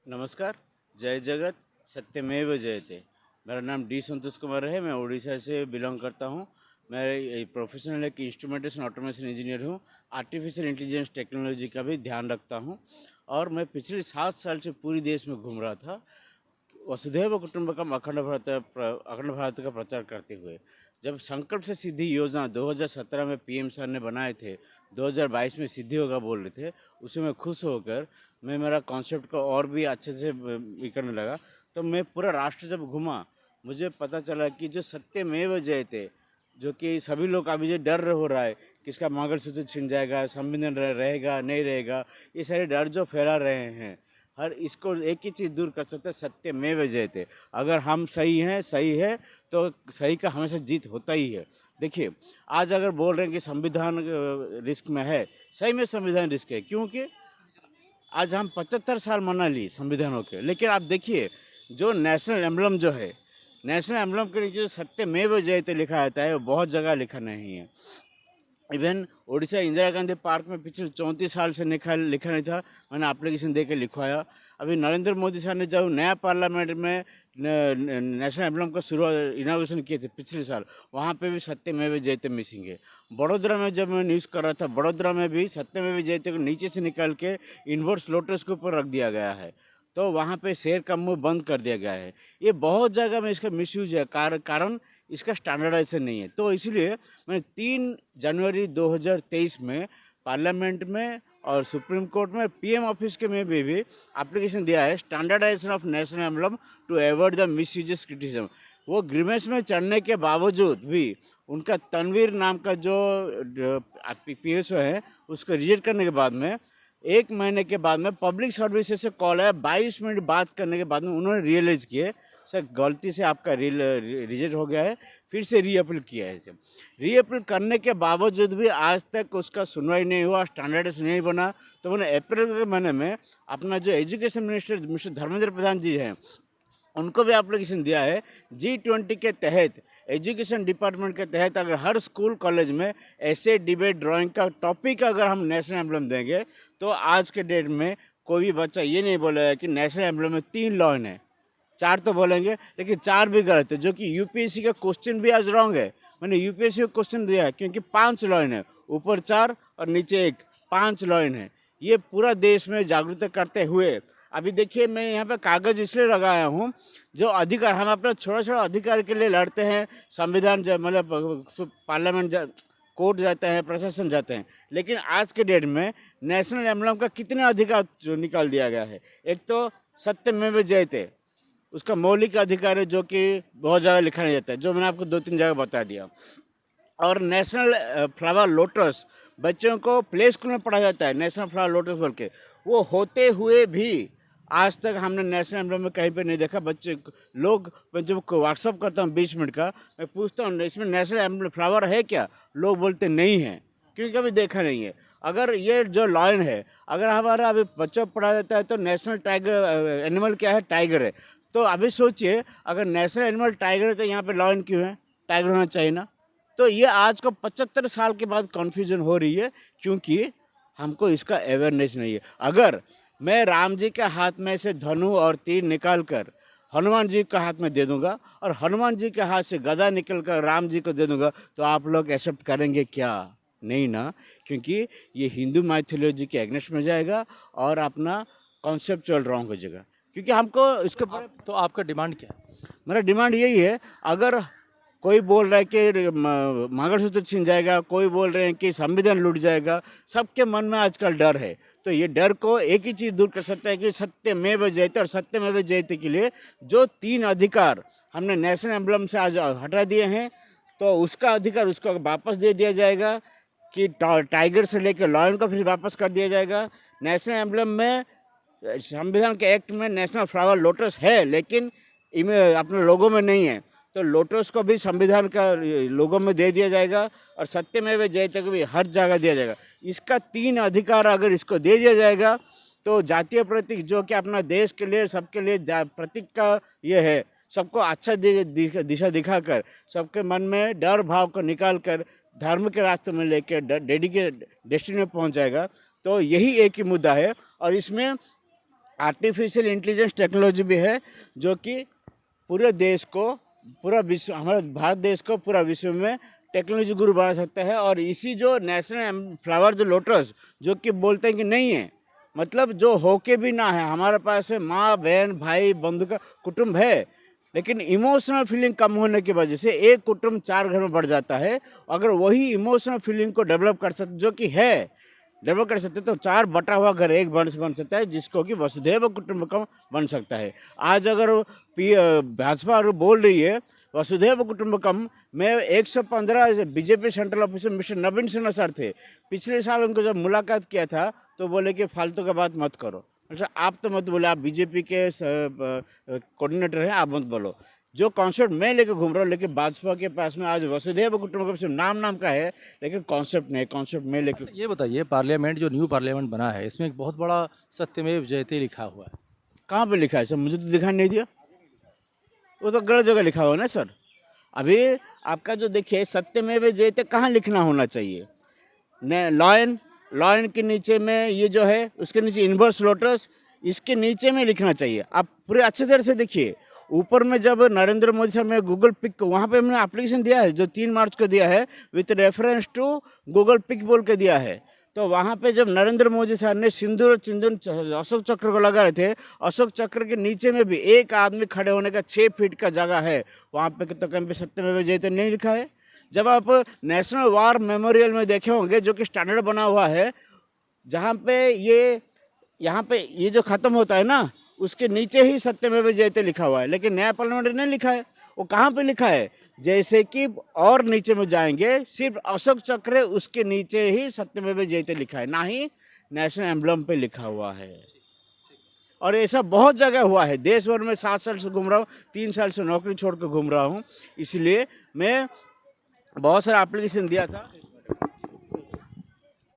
नमस्कार, जय जगत, सत्यमेव जयते। मेरा नाम डी संतोष कुमार है। मैं उड़ीसा से बिलोंग करता हूँ। मैं प्रोफेशनल एक इंस्ट्रूमेंटेशन ऑटोमेशन इंजीनियर हूँ। आर्टिफिशियल इंटेलिजेंस टेक्नोलॉजी का भी ध्यान रखता हूँ और मैं पिछले 7 साल से पूरी देश में घूम रहा था वसुधैव कुटुंबकम अखंड भारत का प्रचार करते हुए। जब संकल्प से सिद्धि योजना 2017 में पीएम सर ने बनाए थे, 2022 में सिद्धि होगा बोल रहे थे, उसे मैं खुश होकर मैं मेरा कॉन्सेप्ट को और भी अच्छे से करने लगा। तो मैं पूरा राष्ट्र जब घूमा, मुझे पता चला कि जो सत्यमेव जयते, जो कि सभी लोग अभी जो डर हो रहा है कि इसका मंगलसूत्र छिन जाएगा, संविधान रहेगा नहीं रहेगा, ये सारे डर जो फैला रहे हैं, हर इसको एक ही चीज़ दूर कर सकते हैं, सत्यमेव जयते। अगर हम सही हैं, सही है तो सही का हमेशा जीत होता ही है। देखिए, आज अगर बोल रहे हैं कि संविधान रिस्क में है, सही में संविधान रिस्क है, क्योंकि आज हम 75 साल मना ली संविधानों के, लेकिन आप देखिए जो नेशनल एम्बलम जो है, नेशनल एम्बलम के नीचे जो सत्यमेव जयते लिखा जाता है वो बहुत जगह लिखा नहीं है। इवन उड़ीसा इंदिरा गांधी पार्क में पिछले 34 साल से लिखा नहीं था, मैंने एप्लीकेशन दे के लिखवाया। अभी नरेंद्र मोदी साहब ने जब नया पार्लियामेंट में नेशनल एम्बलम का इनाग्रेशन किए थे पिछले साल, वहाँ पे भी सत्यमेव जयते मिसिंग है। बड़ोदरा में जब मैं न्यूज़ कर रहा था, बड़ोदरा में भी सत्यमेव जयते को नीचे से निकाल के इन्वर्स लोटस के ऊपर रख दिया गया है, तो वहाँ पे शेर का मुँह बंद कर दिया गया है। ये बहुत जगह में इसका मिसयूज है, कारण इसका स्टैंडर्डाइजेशन नहीं है। तो इसलिए मैंने 3 जनवरी 2023 में पार्लियामेंट में और सुप्रीम कोर्ट में पीएम ऑफिस के में भी एप्लीकेशन दिया है, standardisation of national emblem to avoid the misuses criticism. वो ग्रीवेंस में चढ़ने के बावजूद भी उनका तनवीर नाम का जो पीएसओ है, उसको रिजेक्ट करने के बाद में 1 महीने के बाद में पब्लिक सर्विसेज से कॉल आया। 22 मिनट बात करने के बाद में उन्होंने रियलाइज़ किए सर गलती से आपका रिजेक्ट हो गया है, फिर से रीअपील किया है। रीअपील करने के बावजूद भी आज तक उसका सुनवाई नहीं हुआ, स्टैंडर्ड्स नहीं बना। तो मैंने अप्रैल के महीने में अपना जो education minister mister Dharmendra Pradhan जी हैं, उनको भी एप्लीकेशन दिया है। G20 के तहत, एजुकेशन डिपार्टमेंट के तहत अगर हर स्कूल कॉलेज में ऐसे डिबेट ड्राइंग का टॉपिक अगर हम नेशनल एम्बलम देंगे, तो आज के डेट में कोई भी बच्चा ये नहीं बोलेगा कि नेशनल एम्बलम में 3 लाइन है। 4 तो बोलेंगे, लेकिन 4 भी गलत है, जो कि यूपीएससी का क्वेश्चन भी आज रॉन्ग है। मैंने यूपीएससी का क्वेश्चन दिया है क्योंकि 5 लाइन है, ऊपर 4 और नीचे 1, 5 लाइन है। ये पूरा देश में जागरूकता करते हुए अभी देखिए मैं यहाँ पे कागज़ इसलिए लगाया हूँ, जो अधिकार हम अपना छोटा-छोटा अधिकार के लिए लड़ते हैं, संविधान मतलब पार्लियामेंट कोर्ट जाते हैं, प्रशासन जाते हैं, लेकिन आज के डेट में नेशनल एम्बलम का कितने अधिकार जो निकाल दिया गया है। एक तो सत्यमेव जयते, उसका मौलिक अधिकार है जो कि बहुत जगह लिखा नहीं जाता है, जो मैंने आपको 2-3 जगह बता दिया। और नेशनल फ्लावर लोटस बच्चों को प्ले स्कूल में पढ़ाया जाता है, नेशनल फ्लावर लोटस बोल के, वो होते हुए भी आज तक हमने नेशनल एम्बलम में कहीं पे नहीं देखा। बच्चे लोग, मैं जब व्हाट्सअप करता हूँ 20 मिनट का, मैं पूछता हूँ इसमें नेशनल एम्बलम फ्लावर है क्या, लोग बोलते नहीं है, क्योंकि कभी देखा नहीं है। अगर ये जो लाइन है, अगर हमारा अभी बच्चों को पढ़ाया जाता है तो नेशनल टाइगर एनिमल क्या है, टाइगर है। तो अभी सोचिए अगर नेशनल एनिमल टाइगर है तो यहाँ पे लायन क्यों है, टाइगर होना चाहिए ना। तो ये आज को 75 साल के बाद कन्फ्यूजन हो रही है, क्योंकि हमको इसका अवेयरनेस नहीं है। अगर मैं राम जी के हाथ में से धनु और तीर निकाल कर हनुमान जी के हाथ में दे दूंगा और हनुमान जी के हाथ से गदा निकल कर राम जी को दे दूंगा, तो आप लोग एक्सेप्ट करेंगे क्या? नहीं ना, क्योंकि ये हिंदू माइथोलॉजी के एग्नेस्ट में जाएगा और अपना कॉन्सेप्चुअल रॉन्ग हो जाएगा। क्योंकि हमको इसके तो आपका डिमांड क्या है? मेरा डिमांड यही है, अगर कोई बोल रहा है कि मंगलसूत्र छिन जाएगा, कोई बोल रहे हैं कि संविधान लूट जाएगा, सबके मन में आजकल डर है। तो ये डर को एक ही चीज़ दूर कर सकता है कि सत्यमेव जयते, और सत्यमेव जयते के लिए जो 3 अधिकार हमने नेशनल एम्बलम से आज हटा दिए हैं, तो उसका अधिकार उसको वापस दे दिया जाएगा कि टाइगर से लेकर लायन को फिर वापस कर दिया जाएगा। नेशनल एम्बलम में संविधान के एक्ट में नेशनल फ्लावर लोटस है, लेकिन इनमें अपने लोगों में नहीं है, तो लोटस को भी संविधान का लोगों में दे दिया जाएगा और सत्यमेव जयते को भी हर जगह दिया जाएगा। इसका 3 अधिकार अगर इसको दे दिया जाएगा, तो जातीय प्रतीक जो कि अपना देश के लिए, सबके लिए प्रतीक का ये है, सबको अच्छा दिशा दिखाकर सबके मन में डर भाव को निकाल कर धर्म के रास्ते में लेकर डेस्टिनी में पहुँच जाएगा। तो यही एक ही मुद्दा है, और इसमें आर्टिफिशियल इंटेलिजेंस टेक्नोलॉजी भी है जो कि पूरे देश को, पूरा विश्व, हमारे भारत देश को पूरा विश्व में टेक्नोलॉजी गुरु बना सकता है। और इसी जो नेशनल फ्लावर जो लोटस जो कि बोलते हैं कि नहीं है, मतलब जो होके भी ना है, हमारे पास है माँ बहन भाई बंधु का कुटुंब है, लेकिन इमोशनल फीलिंग कम होने की वजह से एक कुटुंब 4 घर में बढ़ जाता है। अगर वही इमोशनल फीलिंग को डेवलप कर सकते, जो कि है डेवलप कर सकते, तो 4 बटा हुआ घर एक बन सकता है, जिसको कि वसुधैव कुटुंबकम बन सकता है। आज अगर भाजपा बोल रही है वसुधैव कुटुंबकम में 115 बीजेपी सेंट्रल ऑफिसर मिस्टर नवीन सिन्हा सर थे, पिछले साल उनको जब मुलाकात किया था तो बोले कि फालतू का बात मत करो। अच्छा, आप तो मत बोले, आप बीजेपी के कोऑर्डिनेटर हैं, आप मत बोलो। जो कॉन्सेप्ट मैं लेकर घूम रहा हूँ, लेकिन भाजपा के पास में आज वसुधैव कुटुंबकम सिर्फ नाम का है, लेकिन कॉन्सेप्ट नहीं, कॉन्सेप्ट मैं लेकर। ये बताइए, पार्लियामेंट जो न्यू पार्लियामेंट बना है, इसमें एक बहुत बड़ा सत्यमेव जयते लिखा हुआ है। कहाँ पे लिखा है सर? मुझे तो दिखाई नहीं दिया। वो तो गलत जगह लिखा हुआ है ना सर। अभी आपका जो देखिए सत्यमेव जयते कहाँ लिखना होना चाहिए, लॉयन के नीचे में ये जो है, उसके नीचे इन्वर्स लोटस, इसके नीचे में लिखना चाहिए। आप पूरे अच्छे तरह से देखिए, ऊपर में जब नरेंद्र मोदी साहब ने गूगल पिक, वहाँ पे हमने एप्लीकेशन दिया है जो 3 मार्च को दिया है, विथ रेफरेंस टू गूगल पिक बोल के दिया है। तो वहाँ पे जब नरेंद्र मोदी साहब ने सिंदूर चिंदन अशोक चक्र को लगा रहे थे, अशोक चक्र के नीचे में भी एक आदमी खड़े होने का 6 फीट का जगह है, वहाँ पे तो कहीं पे सत्यमेव जयते नहीं लिखा है। जब आप नेशनल वार मेमोरियल में देखे होंगे, जो कि स्टैंडर्ड बना हुआ है, जहाँ पे यहाँ पे ये जो ख़त्म होता है ना, उसके नीचे ही सत्यमेव जयते लिखा हुआ है, लेकिन नया पार्लियामेंट नहीं लिखा है। वो कहाँ पे लिखा है? जैसे कि और नीचे में जाएंगे, सिर्फ अशोक चक्र है, उसके नीचे ही सत्यमेव जयते लिखा है, ना ही नेशनल एम्बलम पे लिखा हुआ है। और ऐसा बहुत जगह हुआ है, देश भर में 7 साल से घूम रहा हूँ, 3 साल से नौकरी छोड़ कर घूम रहा हूँ, इसलिए मैं बहुत सारा एप्लीकेशन दिया था।